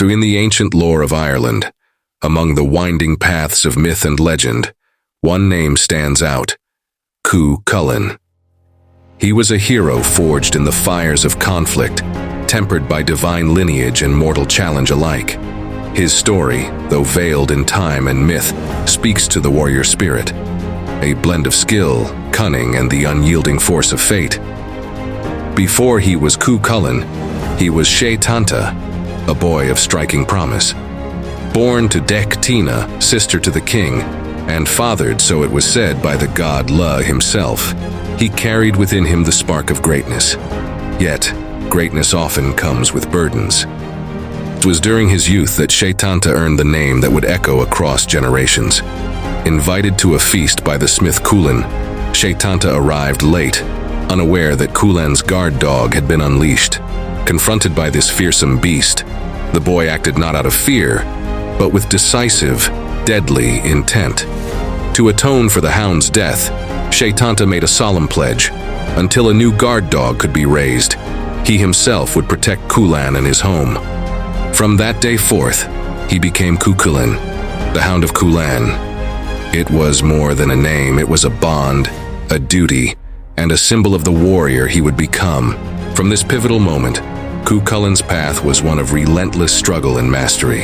So in the ancient lore of Ireland, among the winding paths of myth and legend, one name stands out: Cú Chulainn. He was a hero forged in the fires of conflict, tempered by divine lineage and mortal challenge alike. His story, though veiled in time and myth, speaks to the warrior spirit, a blend of skill, cunning, and the unyielding force of fate. Before he was Cú Chulainn, he was Sétanta, a boy of striking promise. Born to Tina, sister to the king, and fathered, so it was said, by the god La himself, he carried within him the spark of greatness. Yet, greatness often comes with burdens. It was during his youth that Sétanta earned the name that would echo across generations. Invited to a feast by the smith Culann, Sétanta arrived late, unaware that Culann's guard dog had been unleashed. Confronted by this fearsome beast, the boy acted not out of fear, but with decisive, deadly intent. To atone for the Hound's death, Sétanta made a solemn pledge: until a new guard dog could be raised, he himself would protect Culann and his home. From that day forth, he became Cú Chulainn, the Hound of Culann. It was more than a name, it was a bond, a duty, and a symbol of the warrior he would become. From this pivotal moment, Cú Chulainn's path was one of relentless struggle and mastery.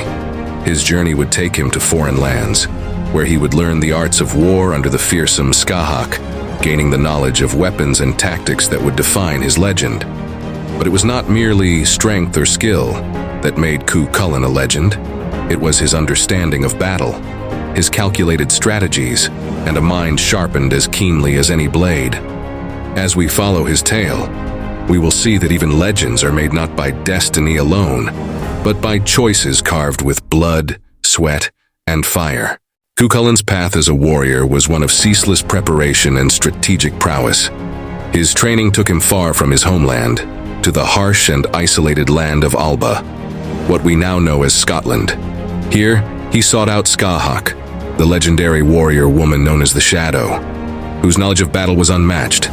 His journey would take him to foreign lands, where he would learn the arts of war under the fearsome Scáthach, gaining the knowledge of weapons and tactics that would define his legend. But it was not merely strength or skill that made Cú Chulainn a legend. It was his understanding of battle, his calculated strategies, and a mind sharpened as keenly as any blade. As we follow his tale, we will see that even legends are made not by destiny alone, but by choices carved with blood, sweat, and fire. Cú Chulainn's path as a warrior was one of ceaseless preparation and strategic prowess. His training took him far from his homeland, to the harsh and isolated land of Alba, what we now know as Scotland. Here, he sought out Scáthach, the legendary warrior woman known as the Shadow, whose knowledge of battle was unmatched.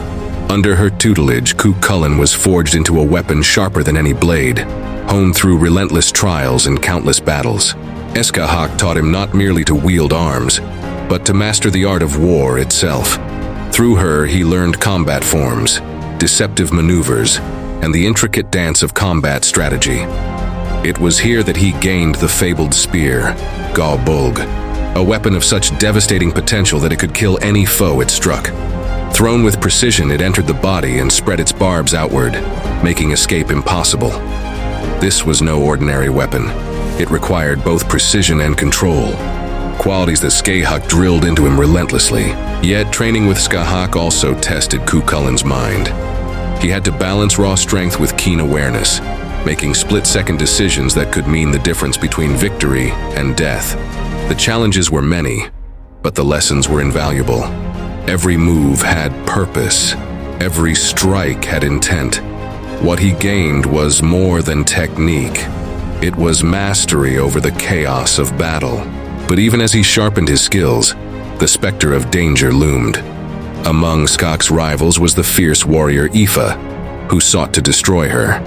Under her tutelage, Cú Chulainn was forged into a weapon sharper than any blade, honed through relentless trials and countless battles. Scáthach taught him not merely to wield arms, but to master the art of war itself. Through her, he learned combat forms, deceptive maneuvers, and the intricate dance of combat strategy. It was here that he gained the fabled spear, Gáe Bulg, a weapon of such devastating potential that it could kill any foe it struck. Thrown with precision, it entered the body and spread its barbs outward, making escape impossible. This was no ordinary weapon. It required both precision and control, qualities that Scáthach drilled into him relentlessly. Yet, training with Scáthach also tested Cú Chulainn's mind. He had to balance raw strength with keen awareness, making split-second decisions that could mean the difference between victory and death. The challenges were many, but the lessons were invaluable. Every move had purpose. Every strike had intent. What he gained was more than technique. It was mastery over the chaos of battle. But even as he sharpened his skills, the specter of danger loomed. Among Scáthach's rivals was the fierce warrior Aoife, who sought to destroy her.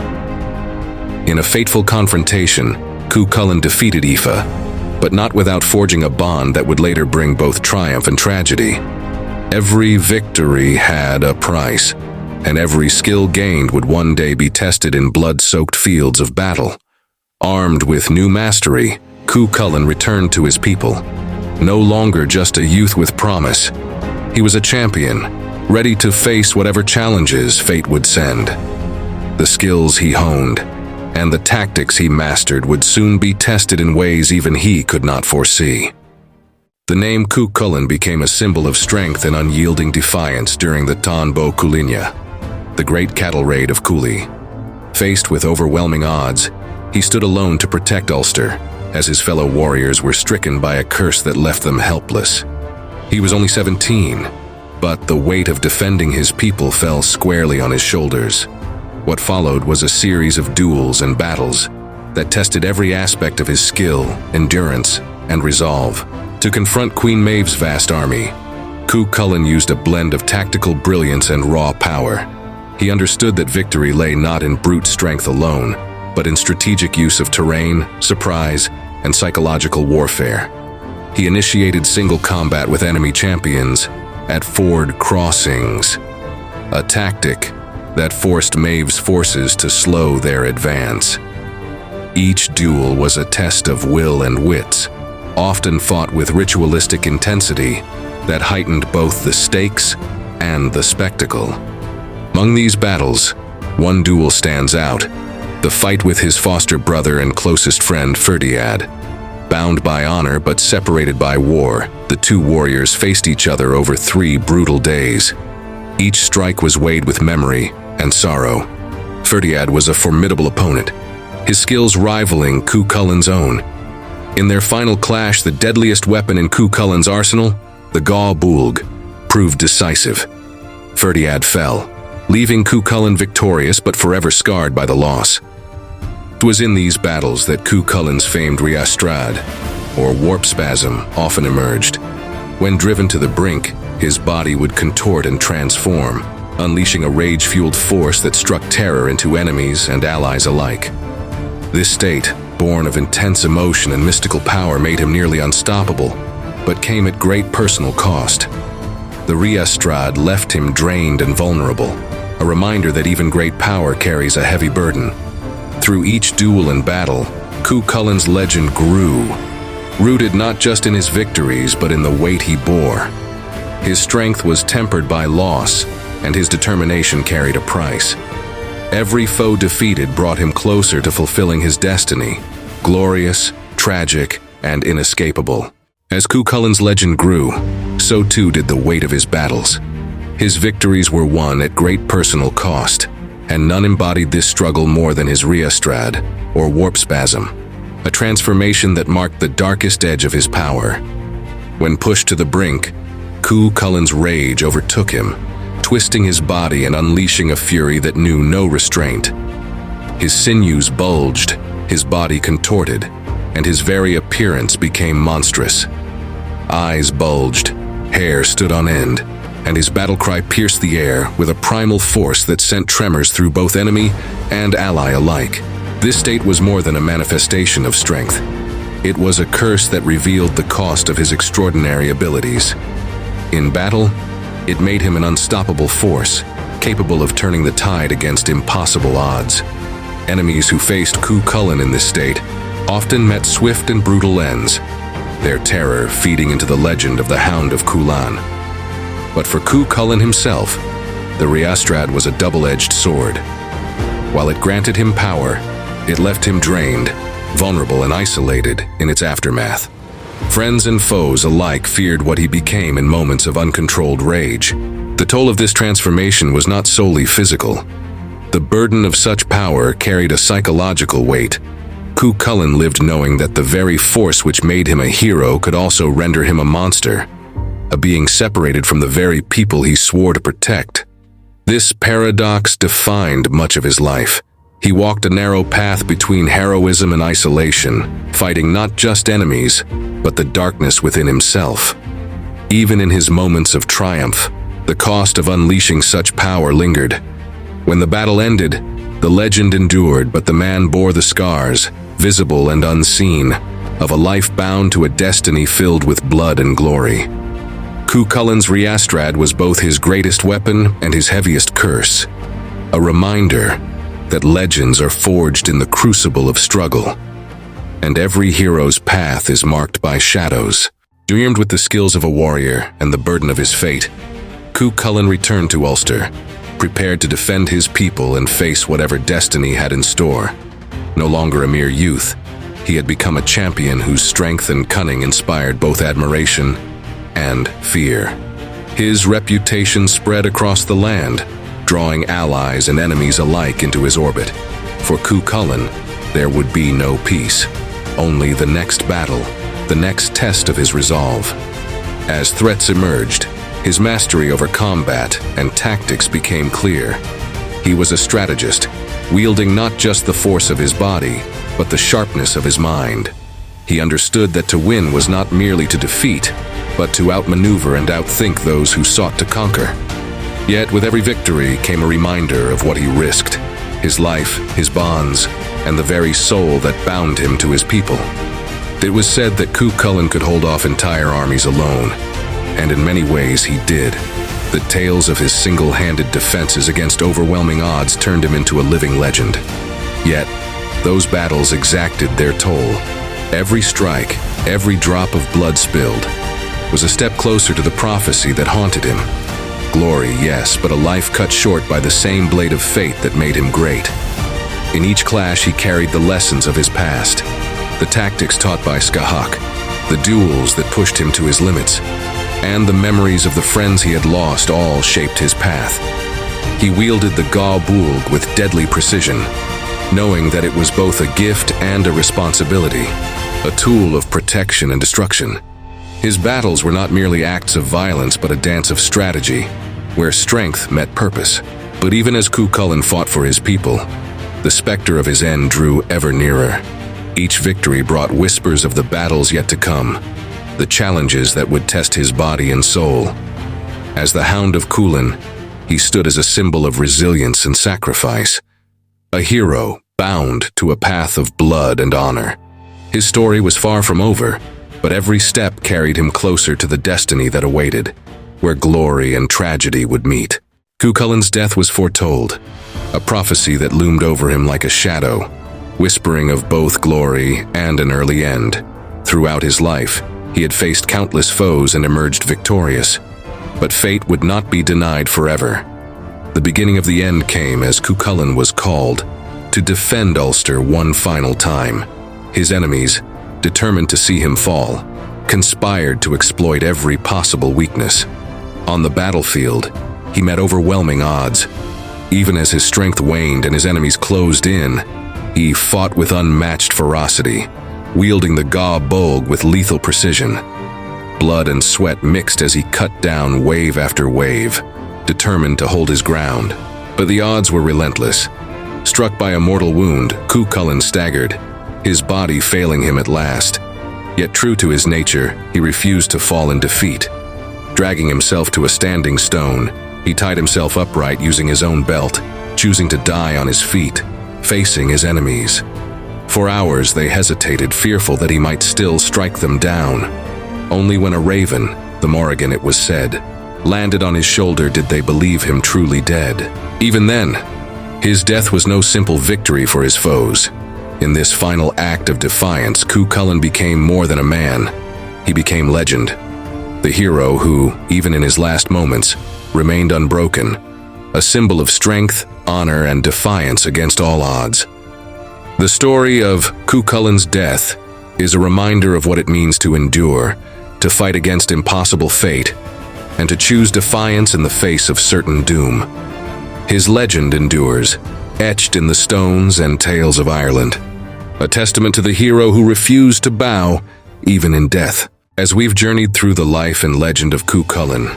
In a fateful confrontation, Cú Chulainn defeated Aoife, but not without forging a bond that would later bring both triumph and tragedy. Every victory had a price, and every skill gained would one day be tested in blood-soaked fields of battle. Armed with new mastery, Cú Chulainn returned to his people, no longer just a youth with promise. He was a champion, ready to face whatever challenges fate would send. The skills he honed and the tactics he mastered would soon be tested in ways even he could not foresee. The name Cú Chulainn became a symbol of strength and unyielding defiance during the Táin Bó Cúailnge, the great cattle raid of Cooley. Faced with overwhelming odds, he stood alone to protect Ulster, as his fellow warriors were stricken by a curse that left them helpless. He was only 17, but the weight of defending his people fell squarely on his shoulders. What followed was a series of duels and battles that tested every aspect of his skill, endurance, and resolve. To confront Queen Maeve's vast army, Cú Chulainn used a blend of tactical brilliance and raw power. He understood that victory lay not in brute strength alone, but in strategic use of terrain, surprise, and psychological warfare. He initiated single combat with enemy champions at ford crossings, a tactic that forced Maeve's forces to slow their advance. Each duel was a test of will and wits, often fought with ritualistic intensity that heightened both the stakes and the spectacle. Among these battles, one duel stands out, the fight with his foster brother and closest friend Ferdiad. Bound by honor but separated by war, the two warriors faced each other over 3 brutal days. Each strike was weighed with memory and sorrow. Ferdiad was a formidable opponent, his skills rivaling Cú Chulainn's own. In their final clash, the deadliest weapon in Cú Chulainn's arsenal, the Gáe Bulg, proved decisive. Ferdiad fell, leaving Cú Chulainn victorious but forever scarred by the loss. It was in these battles that Cú Chulainn's famed ríastrad, or warp-spasm, often emerged. When driven to the brink, his body would contort and transform, unleashing a rage-fueled force that struck terror into enemies and allies alike. This state, born of intense emotion and mystical power, made him nearly unstoppable, but came at great personal cost. The ríastrad left him drained and vulnerable, a reminder that even great power carries a heavy burden. Through each duel and battle, Cú Chulainn's legend grew, rooted not just in his victories but in the weight he bore. His strength was tempered by loss, and his determination carried a price. Every foe defeated brought him closer to fulfilling his destiny, glorious, tragic, and inescapable. As Cú Chulainn's legend grew, so too did the weight of his battles. His victories were won at great personal cost, and none embodied this struggle more than his ríastrad, or warp-spasm, a transformation that marked the darkest edge of his power. When pushed to the brink, Cú Chulainn's rage overtook him, twisting his body and unleashing a fury that knew no restraint. His sinews bulged, his body contorted, and his very appearance became monstrous. Eyes bulged, hair stood on end, and his battle cry pierced the air with a primal force that sent tremors through both enemy and ally alike. This state was more than a manifestation of strength. It was a curse that revealed the cost of his extraordinary abilities. In battle, it made him an unstoppable force, capable of turning the tide against impossible odds. Enemies who faced Cú Chulainn in this state often met swift and brutal ends, their terror feeding into the legend of the Hound of Culann. But for Cú Chulainn himself, the ríastrad was a double-edged sword. While it granted him power, it left him drained, vulnerable and isolated in its aftermath. Friends and foes alike feared what he became in moments of uncontrolled rage. The toll of this transformation was not solely physical. The burden of such power carried a psychological weight. Cú Chulainn lived knowing that the very force which made him a hero could also render him a monster, a being separated from the very people he swore to protect. This paradox defined much of his life. He walked a narrow path between heroism and isolation, fighting not just enemies, but the darkness within himself. Even in his moments of triumph, the cost of unleashing such power lingered. When the battle ended, the legend endured, but the man bore the scars, visible and unseen, of a life bound to a destiny filled with blood and glory. Cú Chulainn's ríastrad was both his greatest weapon and his heaviest curse, a reminder that legends are forged in the crucible of struggle, and every hero's path is marked by shadows. Armed with the skills of a warrior and the burden of his fate, Cú Chulainn returned to Ulster, prepared to defend his people and face whatever destiny had in store. No longer a mere youth, he had become a champion whose strength and cunning inspired both admiration and fear. His reputation spread across the land, drawing allies and enemies alike into his orbit. For Cú Chulainn, there would be no peace, only the next battle, the next test of his resolve. As threats emerged, his mastery over combat and tactics became clear. He was a strategist, wielding not just the force of his body, but the sharpness of his mind. He understood that to win was not merely to defeat, but to outmaneuver and outthink those who sought to conquer. Yet with every victory came a reminder of what he risked: his life, his bonds, and the very soul that bound him to his people. It was said that Cú Chulainn could hold off entire armies alone, and in many ways he did. The tales of his single-handed defenses against overwhelming odds turned him into a living legend. Yet, those battles exacted their toll. Every strike, every drop of blood spilled, was a step closer to the prophecy that haunted him. Glory, yes, but a life cut short by the same blade of fate that made him great. In each clash he carried the lessons of his past, the tactics taught by Skahak, the duels that pushed him to his limits, and the memories of the friends he had lost all shaped his path. He wielded the Gáe Bulg with deadly precision, knowing that it was both a gift and a responsibility, a tool of protection and destruction. His battles were not merely acts of violence but a dance of strategy, where strength met purpose. But even as Cú Chulainn fought for his people, the specter of his end drew ever nearer. Each victory brought whispers of the battles yet to come, the challenges that would test his body and soul. As the Hound of Culann, he stood as a symbol of resilience and sacrifice, a hero bound to a path of blood and honor. His story was far from over, but every step carried him closer to the destiny that awaited, where glory and tragedy would meet. Cú Chulainn's death was foretold, a prophecy that loomed over him like a shadow, whispering of both glory and an early end. Throughout his life, he had faced countless foes and emerged victorious, but fate would not be denied forever. The beginning of the end came as Cú Chulainn was called to defend Ulster one final time. His enemies, determined to see him fall, conspired to exploit every possible weakness. On the battlefield, he met overwhelming odds. Even as his strength waned and his enemies closed in, he fought with unmatched ferocity, wielding the Gáe Bulg with lethal precision. Blood and sweat mixed as he cut down wave after wave, determined to hold his ground. But the odds were relentless. Struck by a mortal wound, Cú Chulainn staggered, his body failing him at last. Yet true to his nature, he refused to fall in defeat. Dragging himself to a standing stone, he tied himself upright using his own belt, choosing to die on his feet, facing his enemies. For hours they hesitated, fearful that he might still strike them down. Only when a raven, the Morrigan it was said, landed on his shoulder did they believe him truly dead. Even then, his death was no simple victory for his foes. In this final act of defiance, Cú Chulainn became more than a man. He became legend. The hero who, even in his last moments, remained unbroken. A symbol of strength, honor, and defiance against all odds. The story of Cú Chulainn's death is a reminder of what it means to endure, to fight against impossible fate, and to choose defiance in the face of certain doom. His legend endures, etched in the stones and tales of Ireland. A testament to the hero who refused to bow, even in death. As we've journeyed through the life and legend of Cú Chulainn,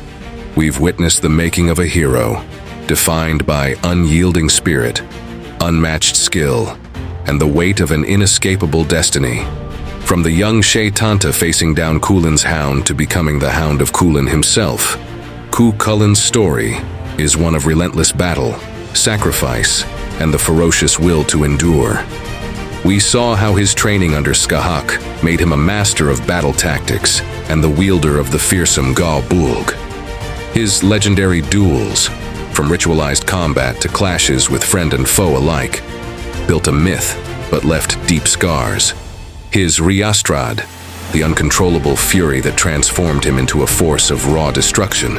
we've witnessed the making of a hero, defined by unyielding spirit, unmatched skill, and the weight of an inescapable destiny. From the young Sétanta facing down Culann's Hound to becoming the Hound of Culann himself, Cú Chulainn's story is one of relentless battle, sacrifice, and the ferocious will to endure. We saw how his training under Skahak made him a master of battle tactics and the wielder of the fearsome Gáe Bulg. His legendary duels, from ritualized combat to clashes with friend and foe alike, built a myth but left deep scars. His ríastrad, the uncontrollable fury that transformed him into a force of raw destruction,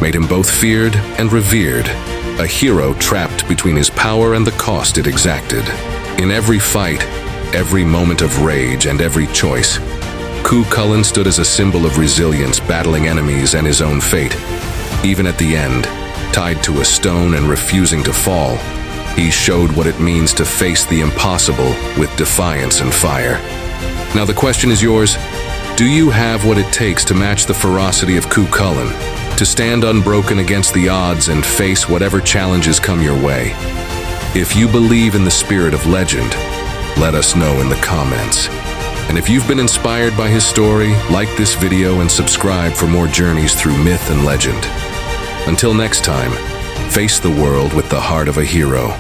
made him both feared and revered, a hero trapped between his power and the cost it exacted. In every fight, every moment of rage, and every choice, Cú Chulainn stood as a symbol of resilience, battling enemies and his own fate. Even at the end, tied to a stone and refusing to fall, he showed what it means to face the impossible with defiance and fire. Now the question is yours. Do you have what it takes to match the ferocity of Cú Chulainn, to stand unbroken against the odds and face whatever challenges come your way? If you believe in the spirit of legend, let us know in the comments. And if you've been inspired by his story, like this video and subscribe for more journeys through myth and legend. Until next time, face the world with the heart of a hero.